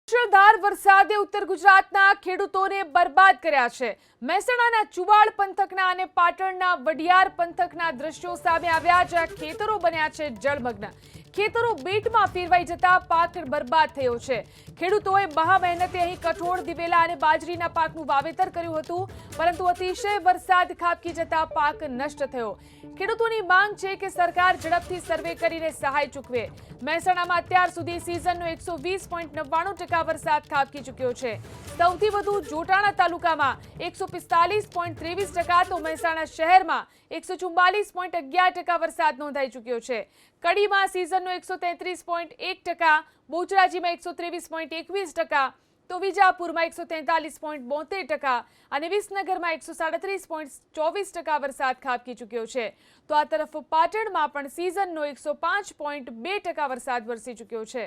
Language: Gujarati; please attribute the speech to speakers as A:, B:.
A: મુશળધાર વરસાદે ઉત્તર ગુજરાતના ખેડૂતોને બરબાદ કર્યા છે। મહેસાણાના ચુવાડ પંથકના અને પાટણના વડિયાર પંથકના દ્રશ્યો સામે આવ્યા, જ્યાં ખેતરો બન્યા છે જળમગ્ન। ખેતરો બેટમાં ફેરવાઈ જતા પાક બરબાદ થયો છે। ખેડૂતોએ મહા મહેનતે અહીં કઠોળ, દિવેલા અને બાજરીના પાકનું વાવેતર કર્યું હતું, પરંતુ અતિશય વરસાદ ખાબકી જતા પાક નષ્ટ થયો। ખેડૂતોની માંગ છે કે સરકાર ઝડપથી સર્વે કરીને સહાય ચૂકવે। મહેસાણામાં અત્યાર સુધી સિઝનનો 120.99% વરસાદ ખાબકી ચૂક્યો છે। સૌથી વધુ જોટાણા તાલુકામાં 145.23%, તો મહેસાણા શહેરમાં 144.11% વરસાદ નોંધાઈ ચૂક્યો છે। કડીમાં સિઝનનો 133.1%, બોચરાજીમાં 123.21%, તો વિજાપુરમાં 143.72% અને વિસનગરમાં 137.24% વરસાદ ખાબકી ચૂક્યો છે। તો આ તરફ પાટણમાં પણ સિઝનનો 105.2% વરસાદ વરસી ચૂક્યો છે।